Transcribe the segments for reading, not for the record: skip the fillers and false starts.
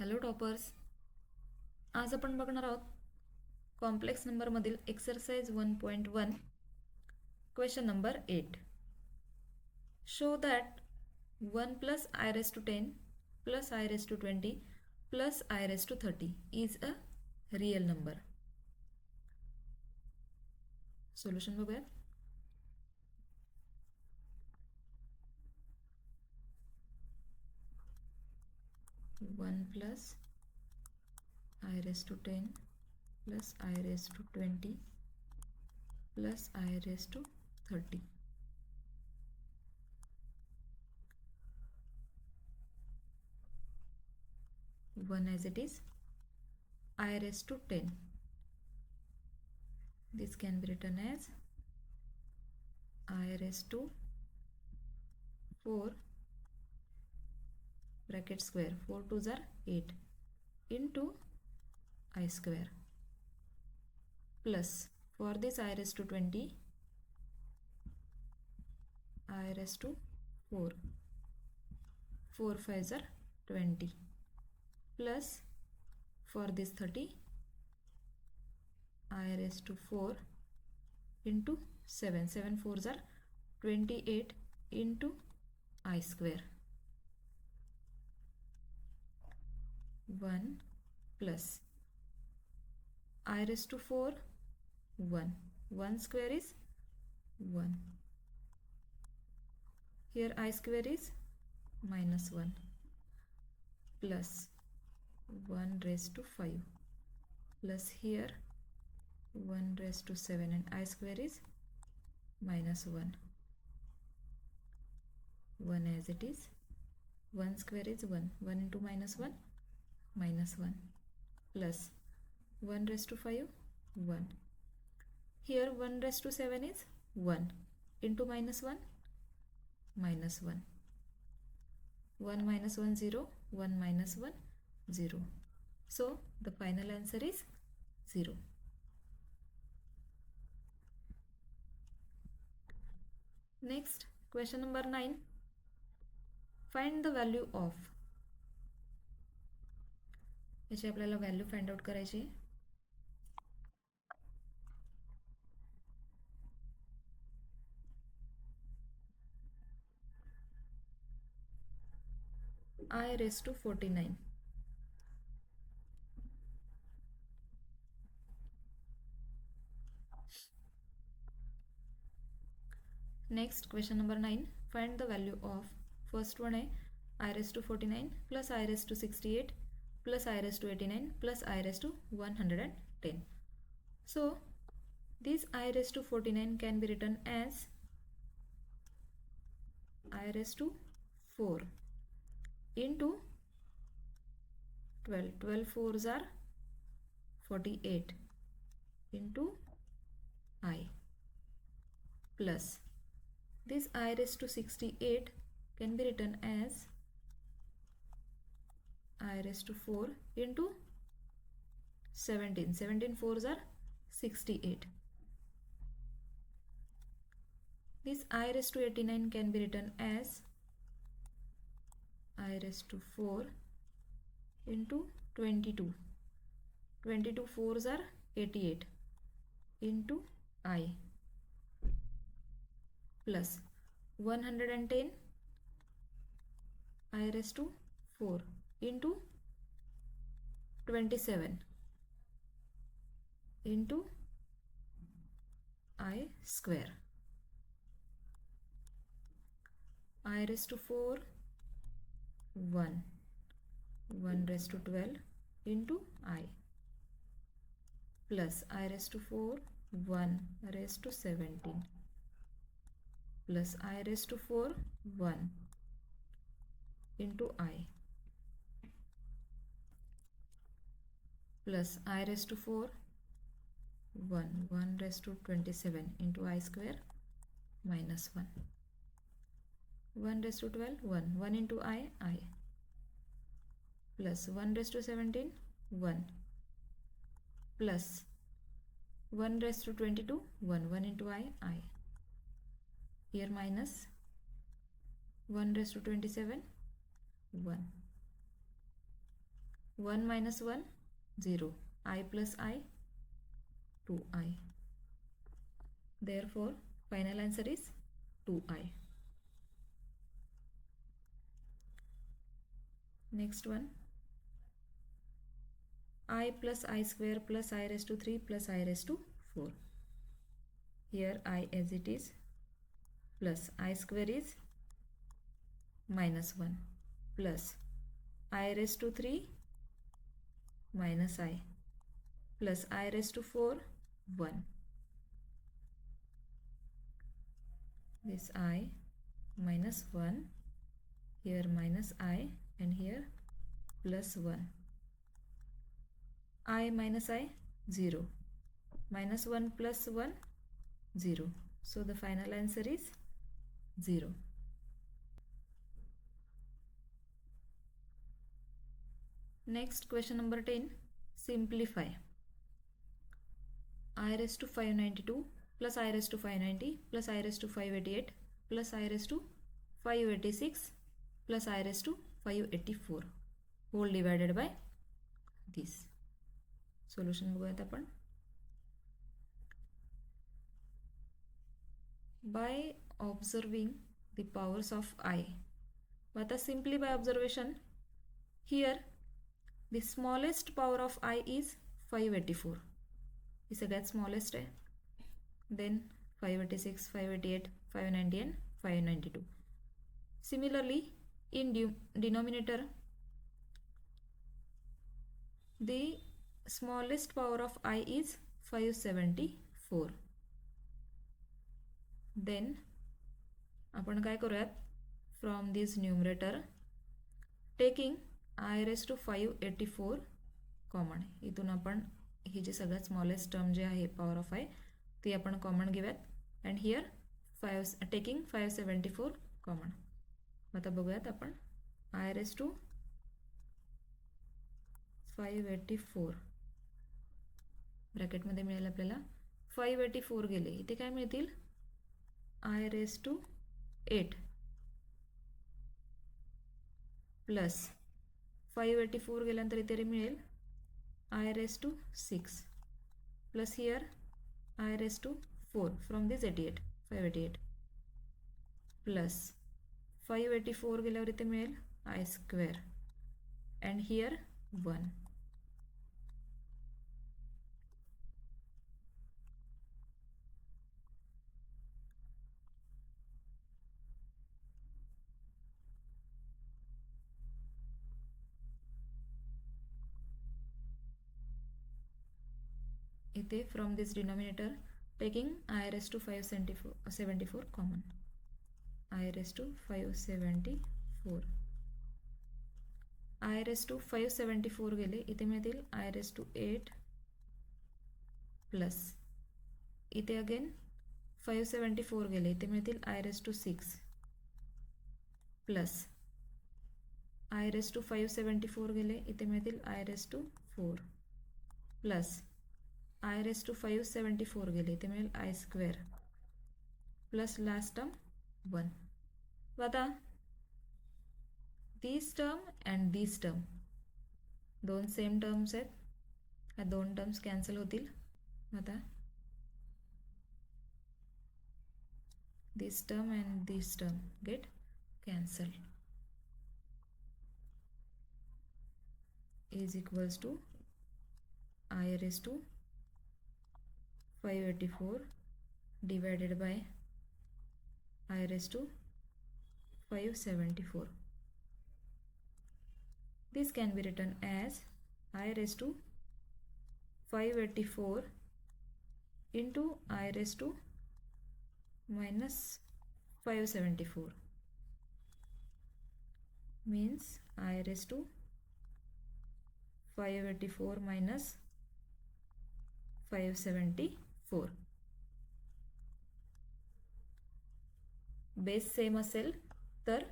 Hello toppers, आज आपण बघणार आहोत कॉम्प्लेक्स नंबरमधील exercise 1.1 question number 8. Show that 1 plus I raised to 10 plus I raised to 20 plus I raised to 30 is a real number. Solution बघूया. One plus I raised to 10 plus I raised to 20 plus I raised to 30. One as it is, I raised to 10. This can be written as I raised to 4 bracket square, 4 2s are 8 into I square, plus for this I raised to 20, I raised to 4, 4 5s are 20, plus for this 30, I raised to 4 into 7, 7 4s are 28 into I square. 1 plus I raised to 4, 1. 1 square is 1. Here I square is minus 1 plus 1 raised to 5 plus here 1 raised to 7 and I square is minus 1. 1 as it is. 1 square is 1. 1 into minus 1, minus 1 plus 1 raised to 5, 1. Here 1 raised to 7 is 1 into minus 1, minus 1. 1 minus 1 0, 1 minus 1 0. So the final answer is 0. Next, question number 9. Find the value of. याची आपल्याला value find out करायची. I raised to 49. Next, question number 9. Find the value of. First one है I raised to 49 plus I raised to 68 plus I raised to 89 plus I raised to 110. So this I raised to 49 can be written as I raised to 4 into 12. 12 4s are 48 into I plus this I raised to 68 can be written as I raised to 4 into 17. 17 4s are 68. This I raised to 89 can be written as I raised to 4 into 22. 22 4s are 88 into I plus 110 I raised to 4 into 27 into I square. I raised to 4, 1. 1 raised to 12 into I plus I raised to 4, 1 raised to 17 plus I raised to 4, 1 into I plus I raised to 4, 1. 1 raised to 27 into I square minus 1. 1 raised to 12, 1. 1 into I plus 1 raised to 17, 1 plus 1 raised to 22, 1. 1 into I. Here minus 1 raised to 27, 1 1 minus 1 0, I plus I 2I. Therefore final answer is 2I. Next one, I plus I square plus I raised to 3 plus I raised to 4. Here I as it is plus I square is minus 1 plus I raised to 3 minus I plus I raised to 4 1. This I minus 1, here minus I, and here plus 1. I minus I 0, minus 1 plus 1 0. So the final answer is 0. Next, question number 10. Simplify. I raised to 592 plus I raised to 590 plus I raised to 588 plus I raised to 586 plus I raised to 584 whole divided by this. Solution बघूयात आपण. By observing the powers of I. आता simply by observation, here the smallest power of I is 584. ही सगळ्यात smallest आहे. Then 586, 588, 590 and 592. Similarly, in denominator, the smallest power of I is 574. Then आपण काय करूयात, from this numerator taking I raised to 584 common, इथून आपण ही जी सगळ्यात smallest term जे आहे power of I ती आपण कॉमन घेऊयात अँड हियर टेकिंग 574 कॉमन. आता बघूयात आपण आय रेस टू 584 ब्रॅकेटमध्ये मिळेल आपल्याला 584 गेले, इथे काय मिळतील आय रेस टू 8 प्लस 584 गेल्यानंतर इथे मिळेल I raised to 6 plus here I raised to 4 from this 588 plus 584 गेल्यावर इथे मिळेल I square and here 1. इथे from this denominator taking I raised to 574 common. I raised to 574 I raised to 574 गेले, इथे मिळतील I raised to 8 प्लस इथे again 574 गेले, इथे मिळतील I raised to 6 plus I raised to 574 गेले, इथे मिळतील I raised to 4 plus I raised to 574 गेले, इथे मिळेल I square plus last term 1. आता this term and this term दोन सेम टर्म्स आहेत, ह्या दोन टर्म्स कॅन्सल होतील. आता this term and this term get cancel is equals to I raised to 584 divided by I raised to 574. This can be written as I raised to 584 into I raised to minus 574 means I raised to 584 minus 574. Base same असेल तर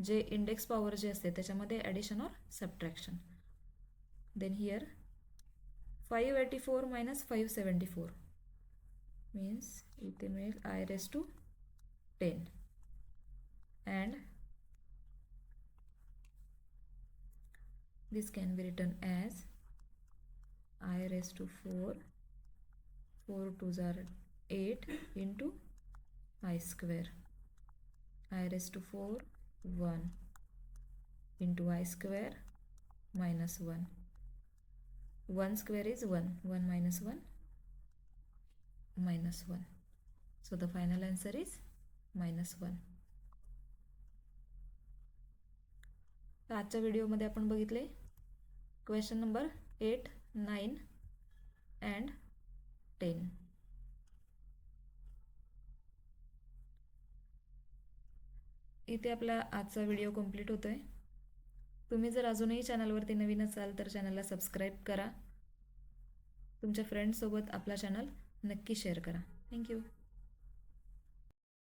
जे index power जे असते त्याच्यामध्ये addition or subtraction. Then here 584 minus 574 means इथे मिळेल I raised to 10 and this can be written as I raised to 4, 4 2s are 8 into I square. I raised to 4, 1 into I square minus 1. 1 square is 1, 1 minus 1 minus 1. So the final answer is minus 1. तर आजच्या व्हिडिओमध्ये आपण बघितले question number 8, 9 and 10. इथे आपला आजचा video complete होतोय. तुम्ही जर अजूनही चॅनलवरती नवीन असाल तर चॅनलला सबस्क्राईब करा. तुमच्या फ्रेंड्ससोबत आपला चॅनल नक्की शेअर करा. थँक्यू.